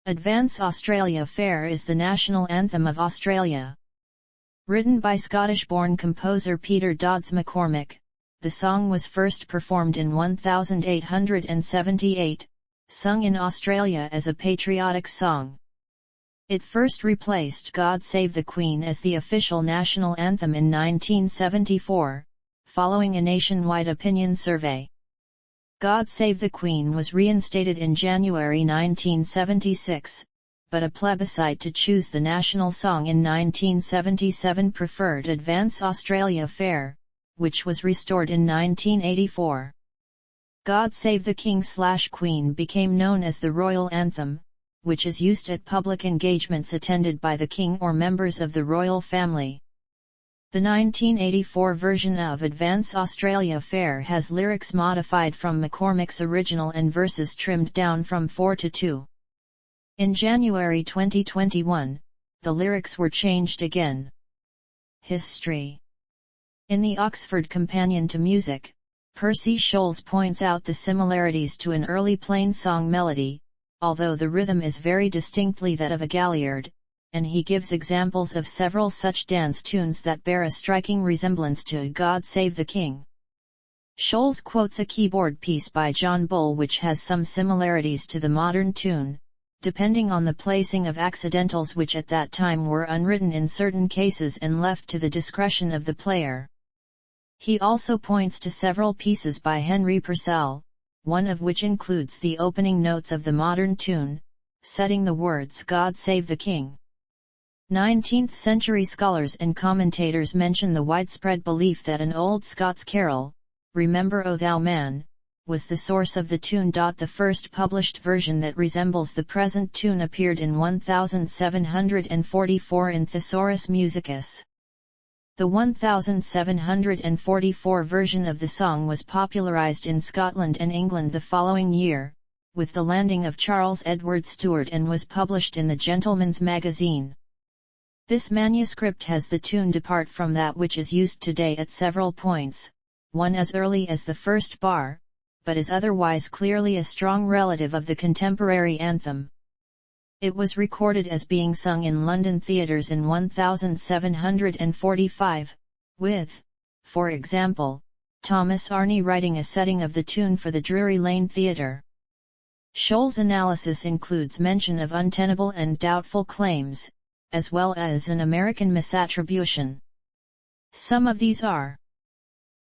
Advance Australia Fair is the national anthem of Australia. Written by Scottish-born composer Peter Dodds McCormick, the song was first performed in 1878, sung in Australia as a patriotic song. It first replaced God Save the Queen as the official national anthem in 1974, following a nationwide opinion survey. God Save the Queen was reinstated in January 1976, but a plebiscite to choose the national song in 1977 preferred Advance Australia Fair, which was restored in 1984. God Save the King/Queen became known as the Royal Anthem, which is used at public engagements attended by the King or members of the royal family. The 1984 version of Advance Australia Fair has lyrics modified from McCormick's original and verses trimmed down from 4 to 2. In January 2021, the lyrics were changed again. History. In the Oxford Companion to Music, Percy Scholes points out the similarities to an early plain song melody, although the rhythm is very distinctly that of a galliard, and he gives examples of several such dance tunes that bear a striking resemblance to God Save the King. Scholes quotes a keyboard piece by John Bull which has some similarities to the modern tune, depending on the placing of accidentals which at that time were unwritten in certain cases and left to the discretion of the player. He also points to several pieces by Henry Purcell, one of which includes the opening notes of the modern tune, setting the words God Save the King. 19th-century scholars and commentators mention the widespread belief that an old Scots carol, Remember O Thou Man, was the source of the tune. The first published version that resembles the present tune appeared in 1744 in Thesaurus Musicus. The 1744 version of the song was popularised in Scotland and England the following year, with the landing of Charles Edward Stuart, and was published in the Gentleman's Magazine. This manuscript has the tune depart from that which is used today at several points, one as early as the first bar, but is otherwise clearly a strong relative of the contemporary anthem. It was recorded as being sung in London theatres in 1745, with, for example, Thomas Arne writing a setting of the tune for the Drury Lane Theatre. Scholes' analysis includes mention of untenable and doubtful claims, as well as an American misattribution. Some of these are: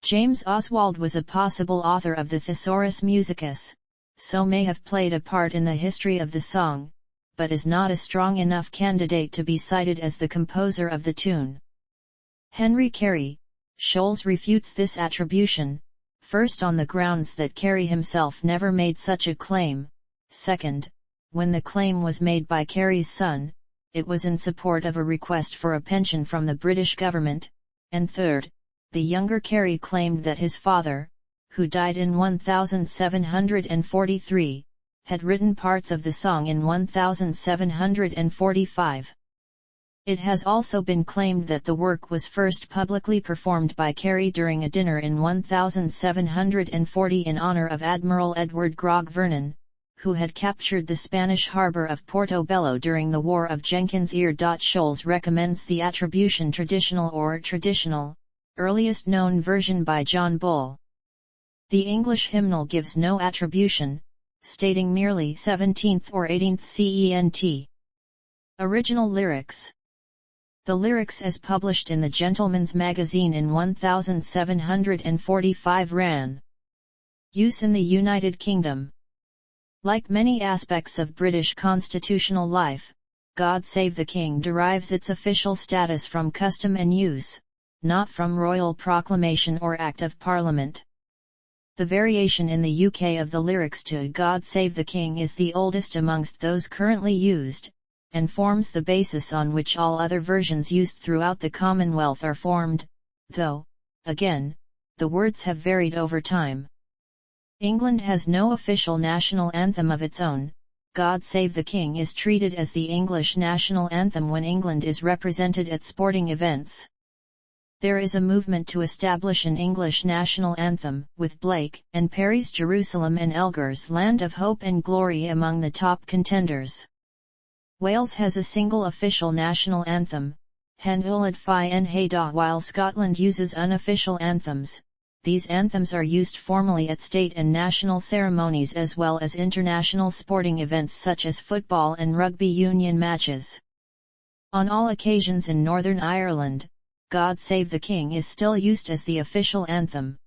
James Oswald was a possible author of the Thesaurus Musicus, so may have played a part in the history of the song, but is not a strong enough candidate to be cited as the composer of the tune. Henry Carey. Scholes refutes this attribution, first on the grounds that Carey himself never made such a claim, second, when the claim was made by Carey's son, it was in support of a request for a pension from the British government, and third, the younger Carey claimed that his father, who died in 1743, had written parts of the song in 1745. It has also been claimed that the work was first publicly performed by Carey during a dinner in 1740 in honour of Admiral Edward Grog Vernon, who had captured the Spanish harbour of Portobello during the War of Jenkins' Ear. Scholes recommends the attribution traditional, earliest known version by John Bull. The English hymnal gives no attribution, stating merely 17th or 18th cent. Original lyrics. The lyrics as published in the Gentleman's Magazine in 1745 ran: Use in the United Kingdom. Like many aspects of British constitutional life, God Save the King derives its official status from custom and use, not from royal proclamation or Act of Parliament. The variation in the UK of the lyrics to God Save the King is the oldest amongst those currently used, and forms the basis on which all other versions used throughout the Commonwealth are formed, though, again, the words have varied over time. England has no official national anthem of its own. God Save the King is treated as the English national anthem when England is represented at sporting events. There is a movement to establish an English national anthem, with Blake and Perry's Jerusalem and Elgar's Land of Hope and Glory among the top contenders. Wales has a single official national anthem, Hen Ulad Fi En Hey Da, while Scotland uses unofficial anthems. These anthems are used formally at state and national ceremonies as well as international sporting events such as football and rugby union matches. On all occasions in Northern Ireland, God Save the King is still used as the official anthem.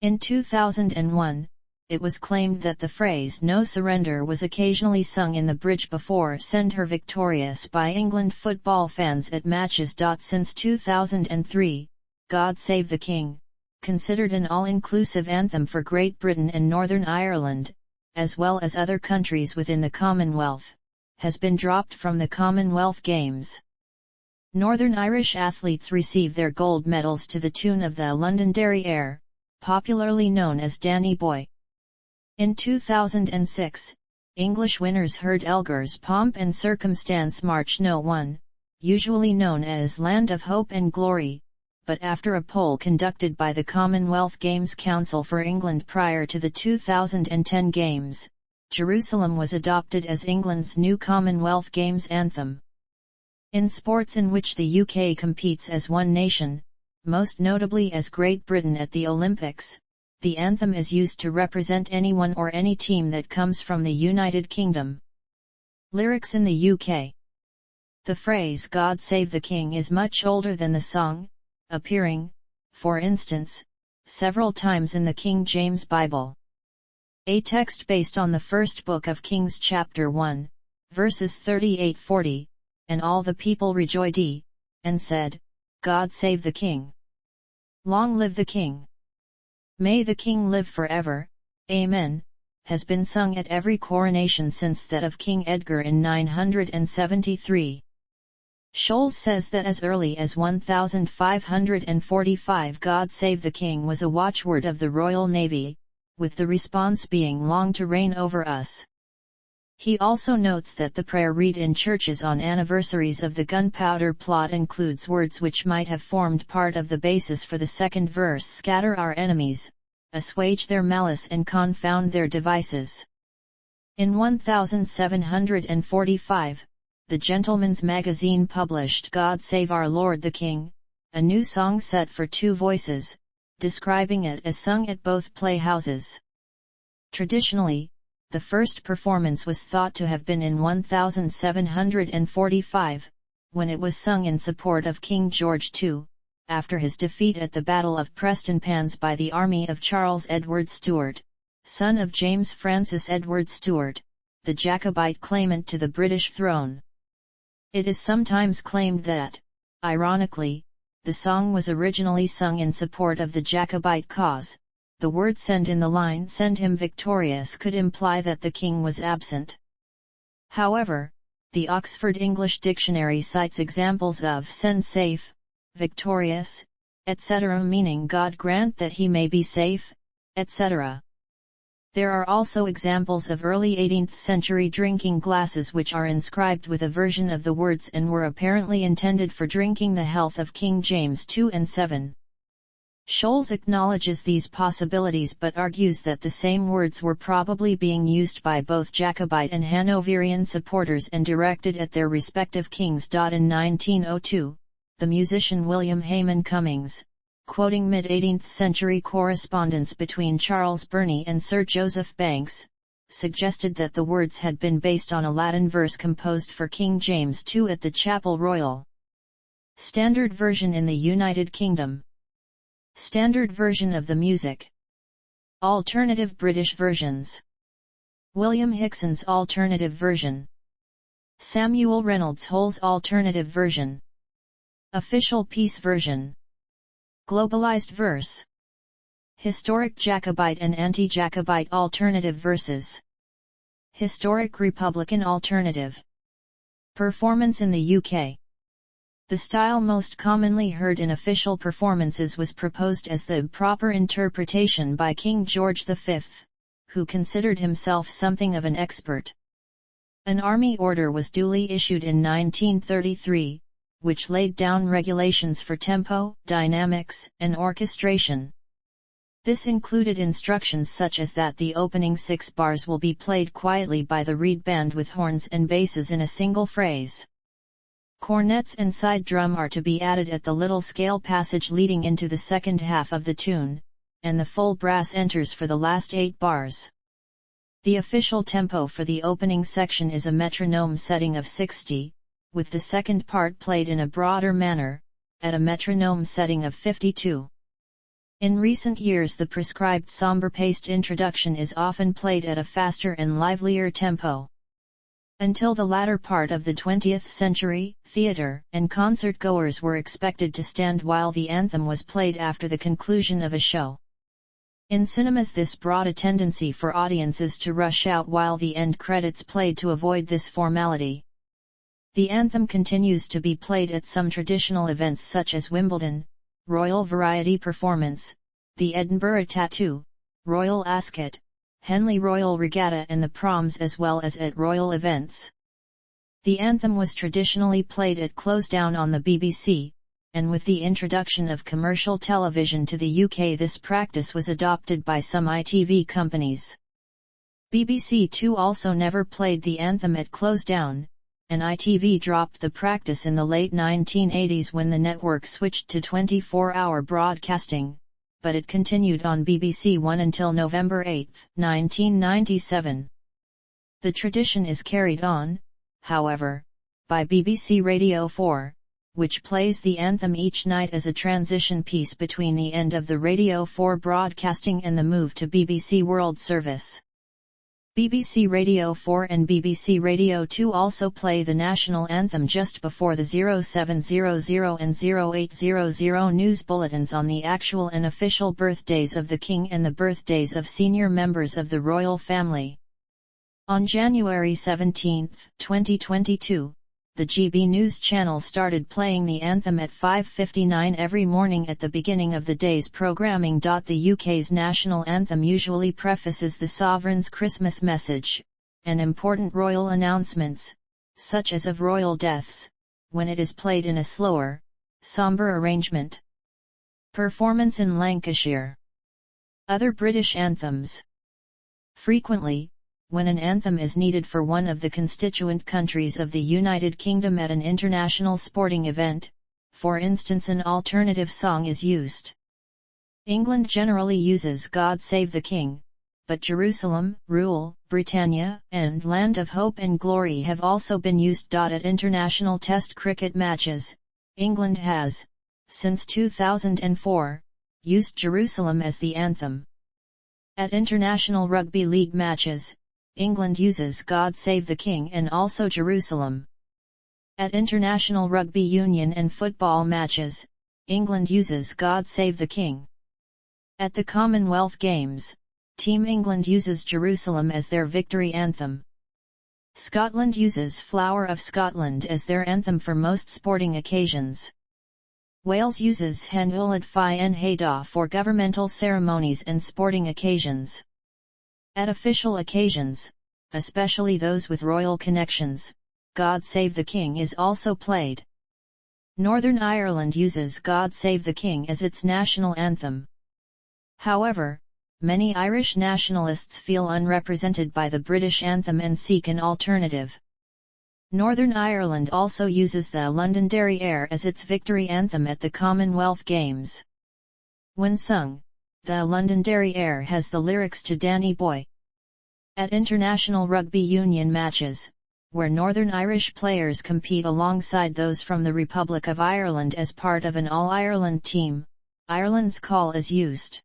In 2001, it was claimed that the phrase "No Surrender" was occasionally sung in the bridge before "Send Her Victorious" by England football fans at matches. Since 2003, God Save the King, considered an all-inclusive anthem for Great Britain and Northern Ireland, as well as other countries within the Commonwealth, has been dropped from the Commonwealth Games. Northern Irish athletes receive their gold medals to the tune of the Londonderry Air, popularly known as Danny Boy. In 2006, English winners heard Elgar's Pomp and Circumstance March No. 1, usually known as Land of Hope and Glory, but after a poll conducted by the Commonwealth Games Council for England prior to the 2010 Games, Jerusalem was adopted as England's new Commonwealth Games anthem. In sports in which the UK competes as one nation, most notably as Great Britain at the Olympics, the anthem is used to represent anyone or any team that comes from the United Kingdom. Lyrics in the UK. The phrase "God Save the King" is much older than the song, appearing, for instance, several times in the King James Bible. A text based on the first book of Kings chapter 1, verses 38-40, "And all the people rejoiced, and said, God save the King. Long live the King. May the King live forever, Amen," has been sung at every coronation since that of King Edgar in 973. Scholes says that as early as 1545 "God Save the King" was a watchword of the Royal Navy, with the response being "Long to reign over us." He also notes that the prayer read in churches on anniversaries of the Gunpowder Plot includes words which might have formed part of the basis for the second verse: "Scatter our enemies, assuage their malice and confound their devices." In 1745, the Gentleman's Magazine published "God Save Our Lord the King," a new song set for two voices, describing it as sung at both playhouses. Traditionally, the first performance was thought to have been in 1745, when it was sung in support of King George II, after his defeat at the Battle of Prestonpans by the army of Charles Edward Stuart, son of James Francis Edward Stuart, the Jacobite claimant to the British throne. It is sometimes claimed that, ironically, the song was originally sung in support of the Jacobite cause. The word "send" in the line "Send him victorious" could imply that the king was absent. However, the Oxford English Dictionary cites examples of "send safe," "victorious," etc., meaning God grant that he may be safe, etc. There are also examples of early 18th century drinking glasses which are inscribed with a version of the words and were apparently intended for drinking the health of King James II and VII. Scholes acknowledges these possibilities but argues that the same words were probably being used by both Jacobite and Hanoverian supporters and directed at their respective kings. In 1902, the musician William Hayman Cummings, quoting mid-18th century correspondence between Charles Burney and Sir Joseph Banks, suggested that the words had been based on a Latin verse composed for King James II at the Chapel Royal. Standard version in the United Kingdom. Standard version of the music. Alternative British versions. William Hickson's alternative version. Samuel Reynolds Hole's alternative version. Official Peace version. Globalized verse. Historic Jacobite and anti-Jacobite alternative verses. Historic Republican alternative. Performance in the UK. The style most commonly heard in official performances was proposed as the proper interpretation by King George V, who considered himself something of an expert. An army order was duly issued in 1933, which laid down regulations for tempo, dynamics, and orchestration. This included instructions such as that the opening 6 bars will be played quietly by the reed band with horns and basses in a single phrase. Cornets and side drum are to be added at the little scale passage leading into the second half of the tune, and the full brass enters for the last 8 bars. The official tempo for the opening section is a metronome setting of 60, with the second part played in a broader manner, at a metronome setting of 52. In recent years the prescribed sombre-paced introduction is often played at a faster and livelier tempo. Until the latter part of the 20th century, theatre and concert-goers were expected to stand while the anthem was played after the conclusion of a show. In cinemas this brought a tendency for audiences to rush out while the end credits played to avoid this formality. The anthem continues to be played at some traditional events such as Wimbledon, Royal Variety Performance, the Edinburgh Tattoo, Royal Ascot, Henley Royal Regatta and the Proms, as well as at royal events. The anthem was traditionally played at close down on the BBC, and with the introduction of commercial television to the UK this practice was adopted by some ITV companies. BBC Two also never played the anthem at close down, and ITV dropped the practice in the late 1980s when the network switched to 24-hour broadcasting, but it continued on BBC One until November 8, 1997. The tradition is carried on, however, by BBC Radio 4, which plays the anthem each night as a transition piece between the end of the Radio 4 broadcasting and the move to BBC World Service. BBC Radio 4 and BBC Radio 2 also play the national anthem just before the 0700 and 0800 news bulletins on the actual and official birthdays of the King and the birthdays of senior members of the royal family. On January 17, 2022, the GB News Channel started playing the anthem at 5:59 every morning at the beginning of the day's programming. The UK's national anthem usually prefaces the sovereign's Christmas message, and important royal announcements, such as of royal deaths, when it is played in a slower, sombre arrangement. Performance in Lancashire. Other British anthems. Frequently, when an anthem is needed for one of the constituent countries of the United Kingdom at an international sporting event, for instance an alternative song is used. England generally uses God Save the King, but Jerusalem, Rule, Britannia, and Land of Hope and Glory have also been used. At international Test cricket matches, England has, since 2004, used Jerusalem as the anthem. At international rugby league matches, England uses God Save the King and also Jerusalem. At international rugby union and football matches, England uses God Save the King. At the Commonwealth Games, Team England uses Jerusalem as their victory anthem. Scotland uses Flower of Scotland as their anthem for most sporting occasions. Wales uses Hen Ulad Fi en Hayda for governmental ceremonies and sporting occasions. At official occasions, especially those with royal connections, God Save the King is also played. Northern Ireland uses God Save the King as its national anthem. However, many Irish nationalists feel unrepresented by the British anthem and seek an alternative. Northern Ireland also uses the Londonderry Air as its victory anthem at the Commonwealth Games. When sung, the Londonderry Air has the lyrics to Danny Boy. At international rugby union matches, where Northern Irish players compete alongside those from the Republic of Ireland as part of an All-Ireland team, Ireland's call is used.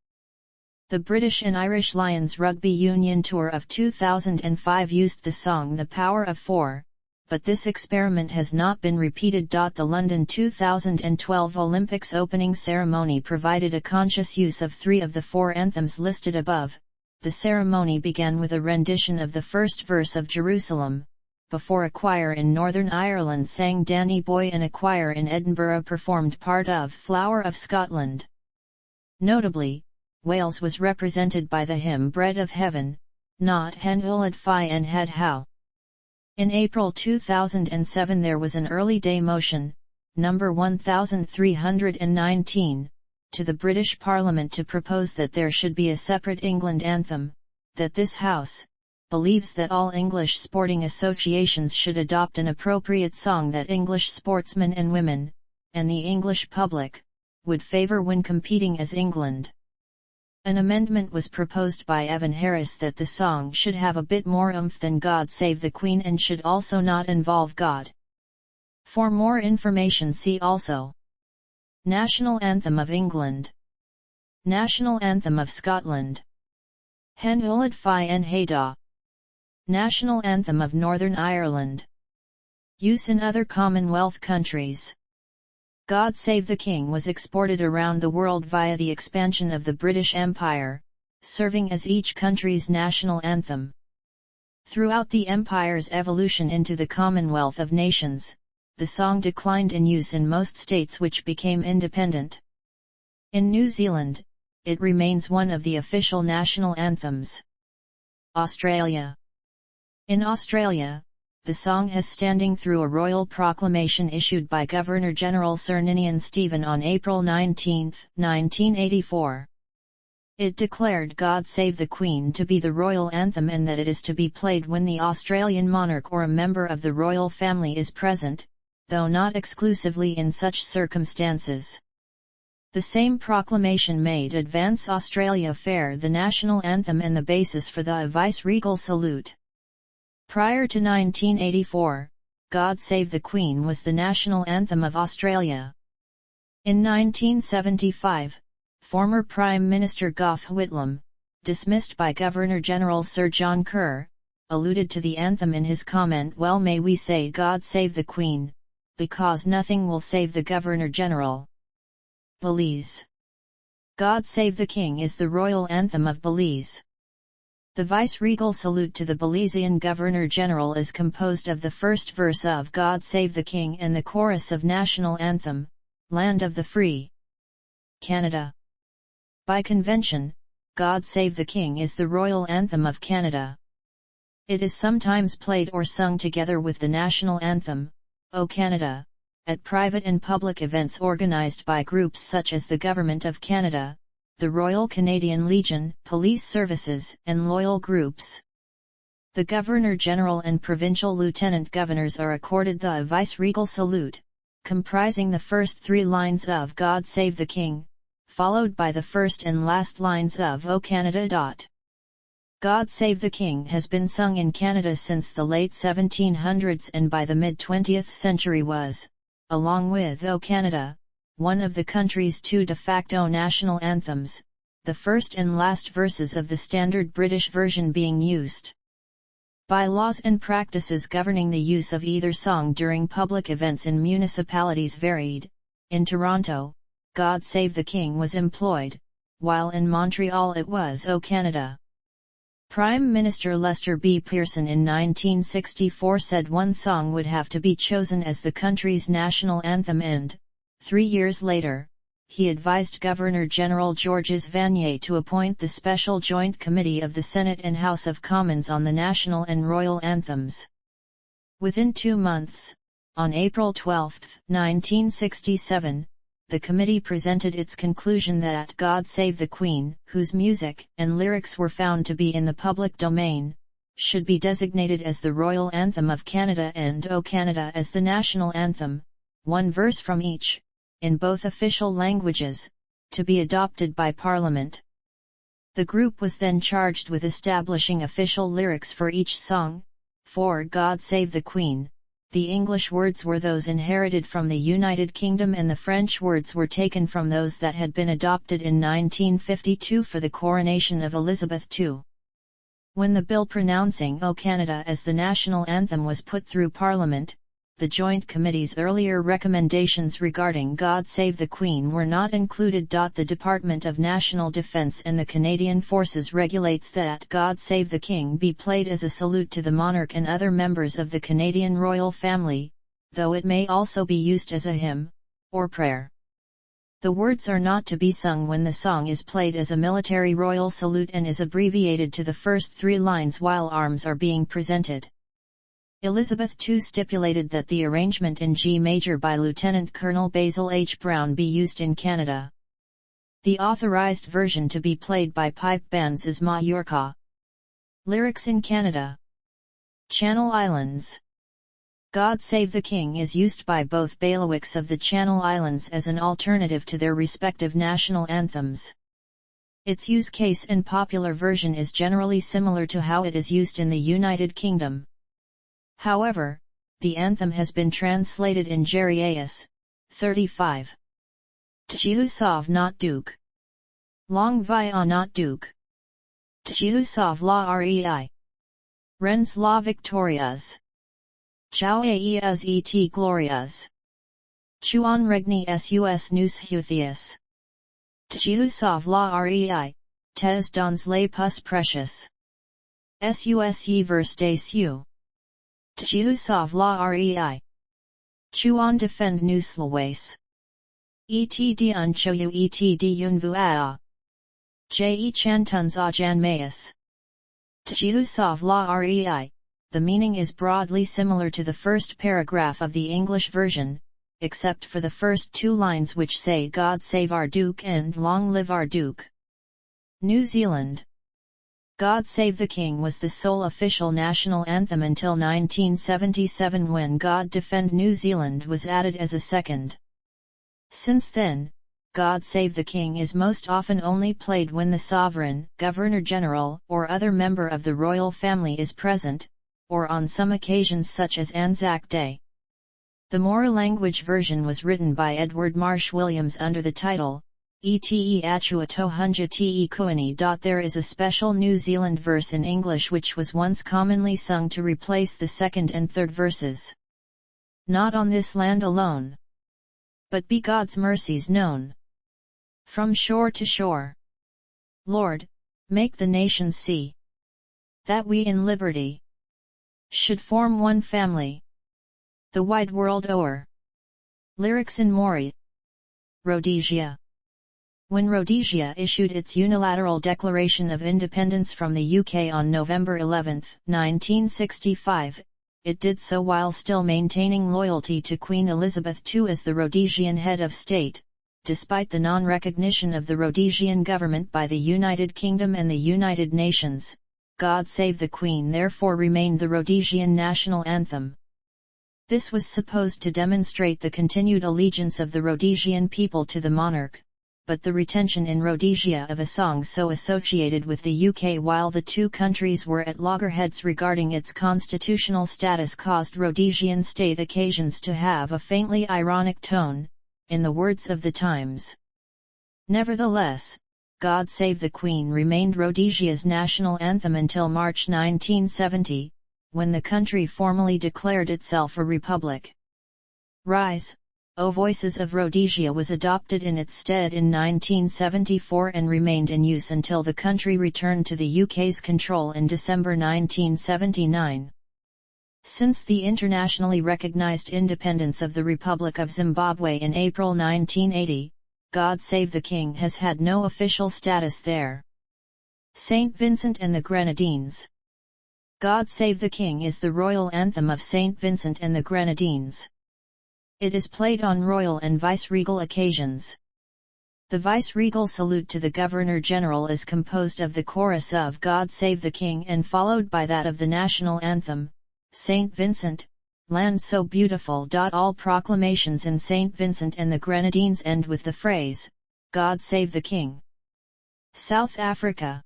The British and Irish Lions Rugby Union Tour of 2005 used the song The Power of Four, but this experiment has not been repeated. The London 2012 Olympics opening ceremony provided a conscious use of 3 of the 4 anthems listed above. The ceremony began with a rendition of the first verse of Jerusalem, before a choir in Northern Ireland sang Danny Boy and a choir in Edinburgh performed part of Flower of Scotland. Notably, Wales was represented by the hymn Bread of Heaven, not Hen Ulad Fi en Hayda. In April 2007 there was an early day motion, number 1319, to the British Parliament to propose that there should be a separate England anthem, that this House believes that all English sporting associations should adopt an appropriate song that English sportsmen and women, and the English public, would favour when competing as England. An amendment was proposed by Evan Harris that the song should have a bit more oomph than God Save the Queen and should also not involve God. For more information see also National Anthem of England, National Anthem of Scotland, Hen Ulad Fi en Hayda, National Anthem of Northern Ireland. Use in other Commonwealth countries. God Save the King was exported around the world via the expansion of the British Empire, serving as each country's national anthem. Throughout the Empire's evolution into the Commonwealth of Nations, the song declined in use in most states which became independent. In New Zealand, it remains one of the official national anthems. Australia. In Australia, the song has standing through a royal proclamation issued by Governor-General Sir Ninian Stephen on April 19, 1984. It declared God Save the Queen to be the royal anthem and that it is to be played when the Australian monarch or a member of the royal family is present, though not exclusively in such circumstances. The same proclamation made Advance Australia Fair the national anthem and the basis for the vice-regal salute. Prior to 1984, God Save the Queen was the national anthem of Australia. In 1975, former Prime Minister Gough Whitlam, dismissed by Governor-General Sir John Kerr, alluded to the anthem in his comment, "Well, may we say God Save the Queen, because nothing will save the Governor-General." Belize. God Save the King is the royal anthem of Belize. The vice-regal salute to the Belizean Governor-General is composed of the first verse of God Save the King and the chorus of National Anthem, Land of the Free. Canada. By convention, God Save the King is the royal anthem of Canada. It is sometimes played or sung together with the national anthem, O Canada, at private and public events organized by groups such as the Government of Canada, the Royal Canadian Legion, police services, and loyal groups. The Governor-General and Provincial Lieutenant Governors are accorded the vice-regal salute, comprising the first three lines of God Save the King, followed by the first and last lines of O Canada. God Save the King has been sung in Canada since the late 1700s and by the mid-20th century was, along with O Canada, one of the country's two de facto national anthems, the first and last verses of the standard British version being used. Bylaws and practices governing the use of either song during public events in municipalities varied. In Toronto, God Save the King was employed, while in Montreal it was O Canada. Prime Minister Lester B. Pearson in 1964 said one song would have to be chosen as the country's national anthem and, 3 years later, he advised Governor-General Georges Vanier to appoint the Special Joint Committee of the Senate and House of Commons on the national and royal anthems. Within 2 months, on April 12, 1967, the committee presented its conclusion that God Save the Queen, whose music and lyrics were found to be in the public domain, should be designated as the royal anthem of Canada and O Canada as the national anthem, one verse from each, in both official languages, to be adopted by Parliament. The group was then charged with establishing official lyrics for each song. For God Save the Queen, the English words were those inherited from the United Kingdom and the French words were taken from those that had been adopted in 1952 for the coronation of Elizabeth II. When the bill pronouncing O Canada as the national anthem was put through Parliament, the Joint Committee's earlier recommendations regarding God Save the Queen were not included. The Department of National Defence and the Canadian Forces regulates that God Save the King be played as a salute to the monarch and other members of the Canadian royal family, though it may also be used as a hymn, or prayer. The words are not to be sung when the song is played as a military royal salute and is abbreviated to the first 3 lines while arms are being presented. Elizabeth II stipulated that the arrangement in G major by Lieutenant Colonel Basil H. Brown be used in Canada. The authorized version to be played by pipe bands is Mallorca. Lyrics in Canada. Channel Islands. God Save the King is used by both bailiwicks of the Channel Islands as an alternative to their respective national anthems. Its use case and popular version is generally similar to how it is used in the United Kingdom. However, the anthem has been translated in Jariaeus, 35. Tjilusov not Duke. Long via not Duke. Tjilusov la rei. Rens la victorias. Chao aeas et glorias. Chuan regni sus nous huthius. Tjilusov la rei, tes dons les pus precious. Sus ye verse des cieux. Tjilusov la rei. Chuan defend nous lois. Et dun choyu et dun vuaa. Je chantons a jan maas. Tjilusov la rei. The meaning is broadly similar to the first paragraph of the English version, except for the first two lines which say God save our Duke and long live our Duke. New Zealand. God Save the King was the sole official national anthem until 1977 when God Defend New Zealand was added as a second. Since then, God Save the King is most often only played when the sovereign, governor-general, or other member of the royal family is present, or on some occasions such as Anzac Day. The Moor language version was written by Edward Marsh Williams under the title, Ete Achua Tohunja Te Kuini. There is a special New Zealand verse in English which was once commonly sung to replace the second and third verses. Not on this land alone, but be God's mercies known. From shore to shore. Lord, make the nations see that we in liberty should form one family, the wide world o'er. Lyrics in Mori. Rhodesia. When Rhodesia issued its unilateral declaration of independence from the UK on November 11, 1965, it did so while still maintaining loyalty to Queen Elizabeth II as the Rhodesian head of state, despite the non-recognition of the Rhodesian government by the United Kingdom and the United Nations. God Save the Queen therefore remained the Rhodesian national anthem. This was supposed to demonstrate the continued allegiance of the Rhodesian people to the monarch, but the retention in Rhodesia of a song so associated with the UK while the two countries were at loggerheads regarding its constitutional status caused Rhodesian state occasions to have a faintly ironic tone, in the words of the Times. Nevertheless, God Save the Queen remained Rhodesia's national anthem until March 1970, when the country formally declared itself a republic. Rise, O Voices of Rhodesia was adopted in its stead in 1974 and remained in use until the country returned to the UK's control in December 1979. Since the internationally recognized independence of the Republic of Zimbabwe in April 1980, God Save the King has had no official status there. St. Vincent and the Grenadines. God Save the King is the royal anthem of St. Vincent and the Grenadines. It is played on royal and viceregal occasions. The viceregal salute to the Governor-General is composed of the chorus of God Save the King and followed by that of the national anthem, St. Vincent, Land So Beautiful. All proclamations in St. Vincent and the Grenadines end with the phrase, God Save the King. South Africa.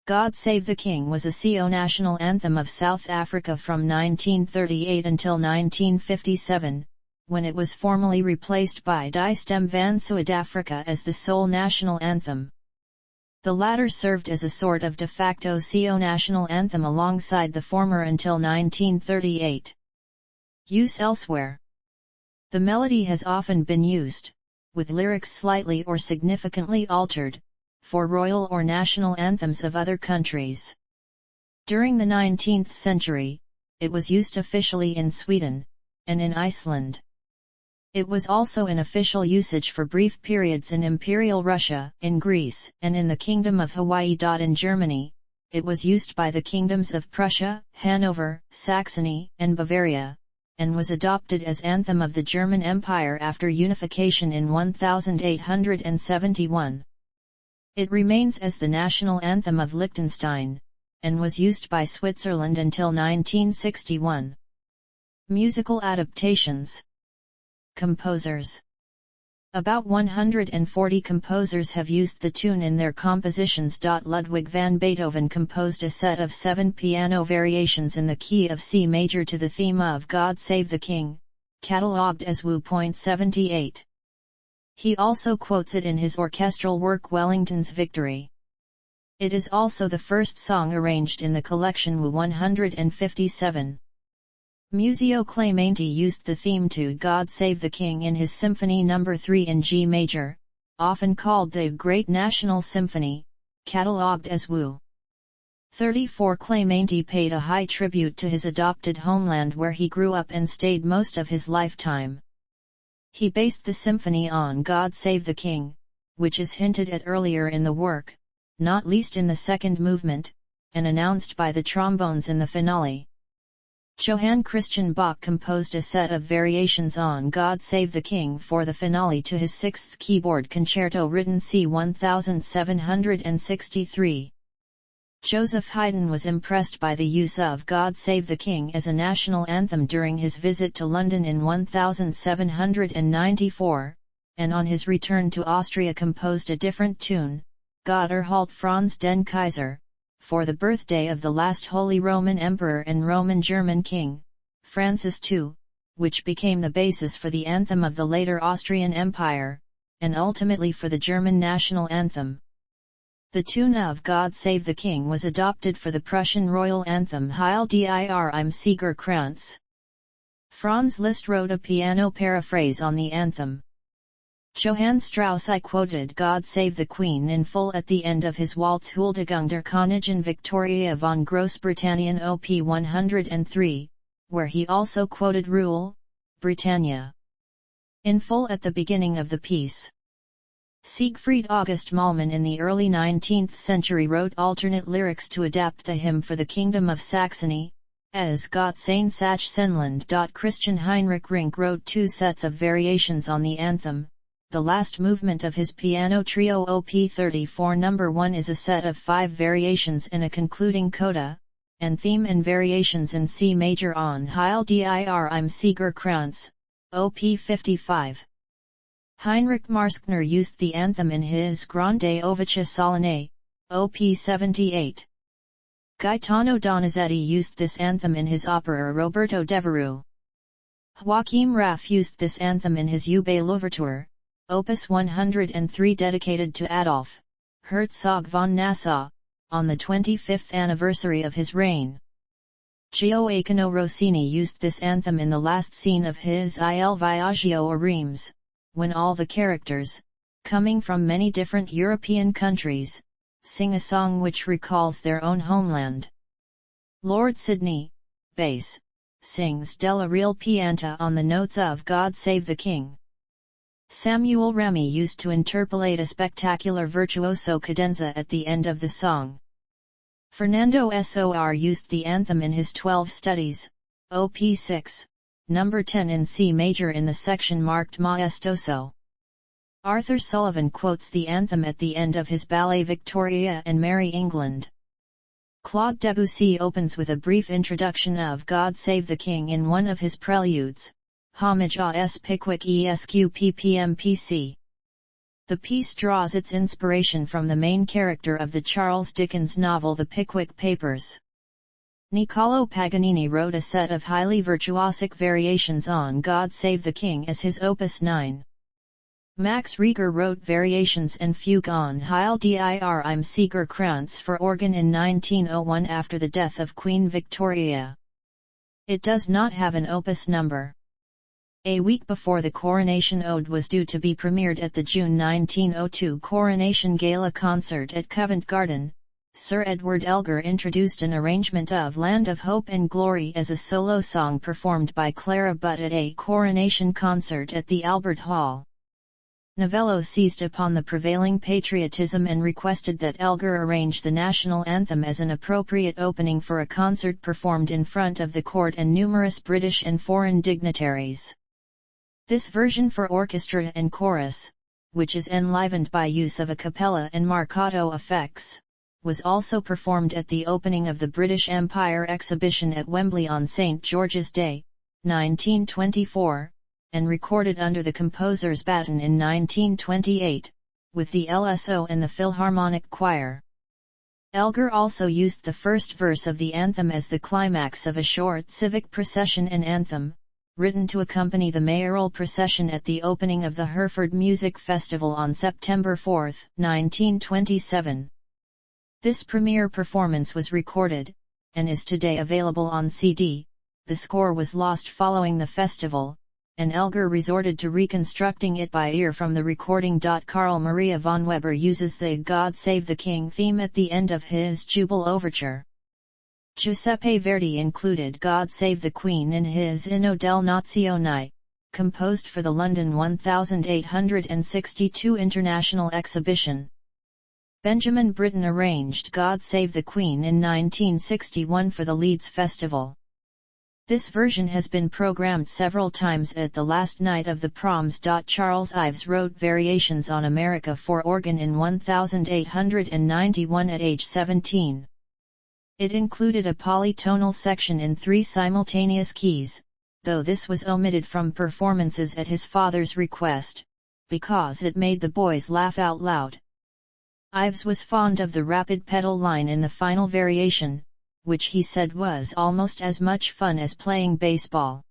God Save the King was a CO national anthem of South Africa from 1938 until 1957, when it was formally replaced by Die Stem van Suid-Afrika as the sole national anthem. The latter served as a sort of de facto CO national anthem alongside the former until 1938. Use elsewhere. The melody has often been used, with lyrics slightly or significantly altered, for royal or national anthems of other countries. During the 19th century, it was used officially in Sweden, and in Iceland. It was also in official usage for brief periods in Imperial Russia, in Greece, and in the Kingdom of Hawaii. In Germany, it was used by the kingdoms of Prussia, Hanover, Saxony, and Bavaria, and was adopted as anthem of the German Empire after unification in 1871. It remains as the national anthem of Liechtenstein, and was used by Switzerland until 1961. Musical adaptations. Composers. About 140 composers have used the tune in their compositions. Ludwig van Beethoven composed a set of 7 piano variations in the key of C major to the theme of God Save the King, catalogued as WV.78. He also quotes it in his orchestral work Wellington's Victory. It is also the first song arranged in the collection W157. Muzio Clementi used the theme to God Save the King in his Symphony No. 3 in G major, often called the Great National Symphony, catalogued as WV. 34. Clementi paid a high tribute to his adopted homeland where he grew up and stayed most of his lifetime. He based the symphony on God Save the King, which is hinted at earlier in the work, not least in the second movement, and announced by the trombones in the finale. Johann Christian Bach composed a set of variations on God Save the King for the finale to his 6th keyboard concerto written c. 1763. Joseph Haydn was impressed by the use of God Save the King as a national anthem during his visit to London in 1794, and on his return to Austria composed a different tune, Gott erhalte Franz den Kaiser, for the birthday of the last Holy Roman Emperor and Roman German King, Francis II, which became the basis for the anthem of the later Austrian Empire, and ultimately for the German national anthem. The tune of God Save the King was adopted for the Prussian royal anthem Heil dir im Siegerkranz. Franz Liszt wrote a piano paraphrase on the anthem. Johann Strauss I quoted God Save the Queen in full at the end of his waltz Huldigung der Königin Victoria von Großbritannien op. 103, where he also quoted Rule, Britannia, in full at the beginning of the piece. Siegfried August Malmann in the early 19th century wrote alternate lyrics to adapt the hymn for the Kingdom of Saxony, as Gott segne Sachsenland. Christian Heinrich Rink wrote 2 sets of variations on the anthem. The last movement of his piano trio Op. 34 No. 1 is a set of 5 variations in a concluding coda, and theme and variations in C major on Heil dir im Siegerkranz, Op. 55. Heinrich Marskner used the anthem in his Grande Ovice Solenne, Op. 78. Gaetano Donizetti used this anthem in his opera Roberto Devereux. Joachim Raff used this anthem in his Ube l'Ouverture, Opus 103 dedicated to Adolf, Herzog von Nassau, on the 25th anniversary of his reign. Gioacchino Rossini used this anthem in the last scene of his Il Viaggio a Reims, when all the characters, coming from many different European countries, sing a song which recalls their own homeland. Lord Sidney, bass, sings Della Real Pianta on the notes of God Save the King. Samuel Remy used to interpolate a spectacular virtuoso cadenza at the end of the song. Fernando Sor used the anthem in his 12 studies, Op. 6, No. 10 in C major in the section marked Maestoso. Arthur Sullivan quotes the anthem at the end of his ballet Victoria and Merry England. Claude Debussy opens with a brief introduction of God Save the King in one of his preludes, Homage à S. Pickwick Esq.ppmpc. The piece draws its inspiration from the main character of the Charles Dickens novel The Pickwick Papers. Niccolò Paganini wrote a set of highly virtuosic variations on God Save the King as his Opus 9. Max Reger wrote variations and fugue on Heil dir im Siegerkranz for organ in 1901 after the death of Queen Victoria. It does not have an opus number. A week before the coronation ode was due to be premiered at the June 1902 Coronation Gala concert at Covent Garden, Sir Edward Elgar introduced an arrangement of Land of Hope and Glory as a solo song performed by Clara Butt at a coronation concert at the Albert Hall. Novello seized upon the prevailing patriotism and requested that Elgar arrange the national anthem as an appropriate opening for a concert performed in front of the court and numerous British and foreign dignitaries. This version for orchestra and chorus, which is enlivened by use of a cappella and marcato effects, was also performed at the opening of the British Empire exhibition at Wembley on St. George's Day, 1924, and recorded under the composer's baton in 1928, with the LSO and the Philharmonic Choir. Elgar also used the first verse of the anthem as the climax of a short civic procession and anthem, written to accompany the mayoral procession at the opening of the Hereford Music Festival on September 4, 1927. This premiere performance was recorded, and is today available on CD. The score was lost following the festival, and Elgar resorted to reconstructing it by ear from the recording. Carl Maria von Weber uses the God Save the King theme at the end of his Jubile Overture. Giuseppe Verdi included God Save the Queen in his Inno delle Nazioni, composed for the London 1862 International Exhibition. Benjamin Britten arranged God Save the Queen in 1961 for the Leeds Festival. This version has been programmed several times at the last night of the proms. Charles Ives wrote variations on America for organ in 1891 at age 17. It included a polytonal section in 3 simultaneous keys, though this was omitted from performances at his father's request, because it made the boys laugh out loud. Ives was fond of the rapid pedal line in the final variation, which he said was almost as much fun as playing baseball.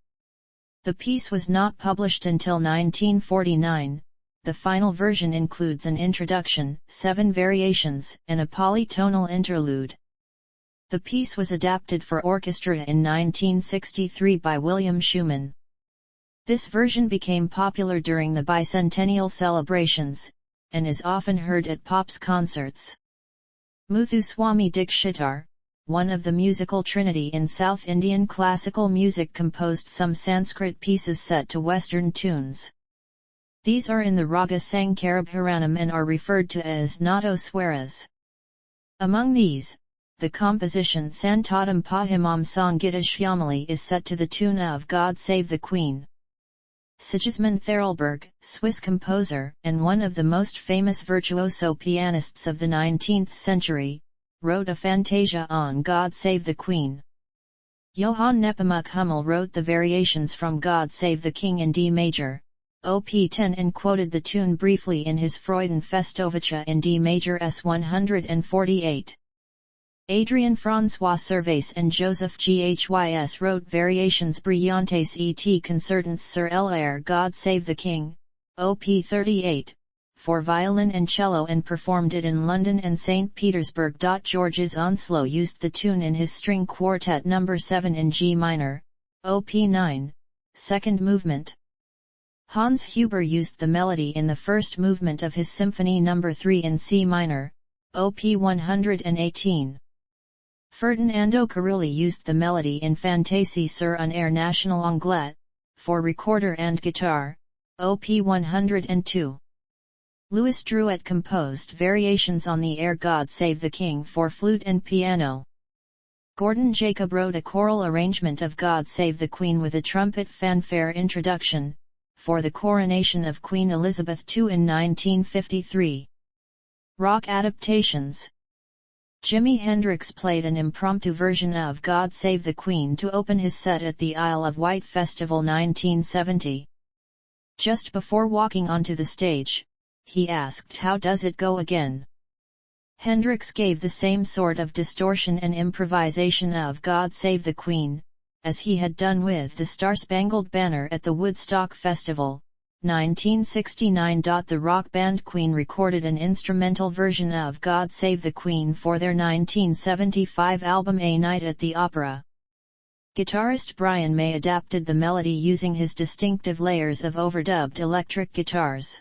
The piece was not published until 1949. The final version includes an introduction, 7 variations, and a polytonal interlude. The piece was adapted for orchestra in 1963 by William Schumann. This version became popular during the bicentennial celebrations, and is often heard at Pop's concerts. Muthuswami Dikshitar, one of the musical trinity in South Indian classical music, composed some Sanskrit pieces set to Western tunes. These are in the Raga Sankarabharanam and are referred to as Nadoswaras. Among these, the composition Santatam Pahimam Sangita Shyamali is set to the tune of God Save the Queen. Sigismund Therelberg, Swiss composer, and one of the most famous virtuoso pianists of the 19th century, wrote a fantasia on God Save the Queen. Johann Nepomuk Hummel wrote the variations from God Save the King in D major, Op. 10, and quoted the tune briefly in his Freudenfestovice in D major S. 148. Adrien François Servais and Joseph Ghys wrote variations brillantes et concertants sur l'air God Save the King, Op. 38, for violin and cello, and performed it in London and St. Petersburg. Georges Onslow used the tune in his String Quartet No. 7 in G minor, Op. 9, second movement. Hans Huber used the melody in the first movement of his Symphony No. 3 in C minor, Op. 118. Ferdinando Carulli used the melody in Fantaisie sur un air national anglais, for recorder and guitar, Op. 102. Louis Drouet composed variations on the air God Save the King for flute and piano. Gordon Jacob wrote a choral arrangement of God Save the Queen with a trumpet fanfare introduction, for the coronation of Queen Elizabeth II in 1953. Rock adaptations. Jimi Hendrix played an impromptu version of God Save the Queen to open his set at the Isle of Wight Festival 1970. Just before walking onto the stage, he asked, "How does it go again?" Hendrix gave the same sort of distortion and improvisation of God Save the Queen, as he had done with the Star-Spangled Banner at the Woodstock Festival, 1969. The rock band Queen recorded an instrumental version of God Save the Queen for their 1975 album A Night at the Opera. Guitarist Brian May adapted the melody using his distinctive layers of overdubbed electric guitars.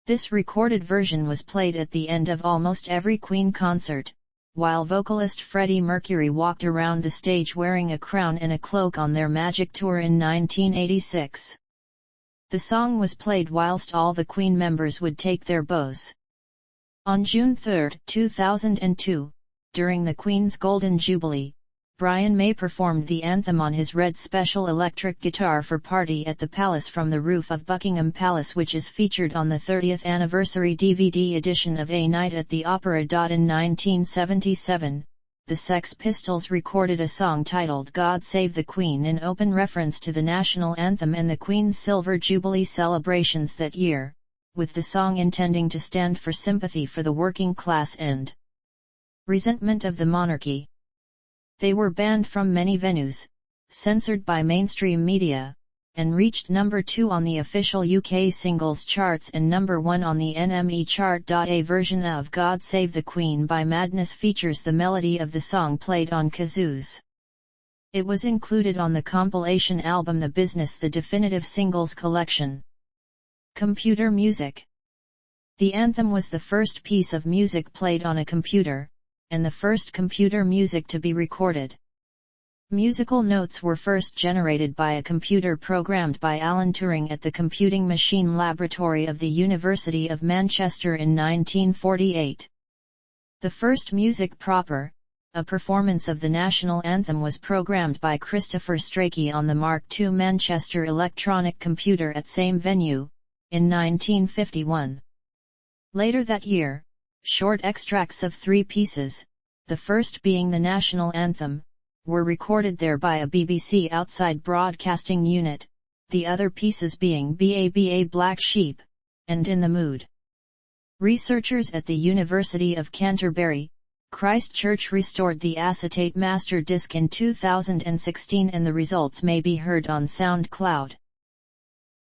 This recorded version was played at the end of almost every Queen concert, while vocalist Freddie Mercury walked around the stage wearing a crown and a cloak on their Magic Tour in 1986. The song was played whilst all the Queen members would take their bows. On June 3, 2002, during the Queen's Golden Jubilee, Brian May performed the anthem on his red special electric guitar for Party at the Palace from the roof of Buckingham Palace, which is featured on the 30th anniversary DVD edition of A Night at the Opera. In 1977, the Sex Pistols recorded a song titled God Save the Queen in open reference to the national anthem and the Queen's Silver Jubilee celebrations that year, with the song intending to stand for sympathy for the working class and resentment of the monarchy. They were banned from many venues, censored by mainstream media, and reached number 2 on the official UK singles charts and number 1 on the NME chart. A version of God Save the Queen by Madness features the melody of the song played on kazoos. It was included on the compilation album The Business, the definitive singles collection. Computer music. The anthem was the first piece of music played on a computer, and the first computer music to be recorded. Musical notes were first generated by a computer programmed by Alan Turing at the Computing Machine Laboratory of the University of Manchester in 1948. The first music proper, a performance of the national anthem, was programmed by Christopher Strachey on the Mark II Manchester electronic computer at same venue, in 1951. Later that year, short extracts of 3 pieces, the first being the national anthem, were recorded there by a BBC outside broadcasting unit, the other pieces being BABA Black Sheep, and In the Mood. Researchers at the University of Canterbury, Christchurch restored the acetate master disc in 2016 and the results may be heard on SoundCloud.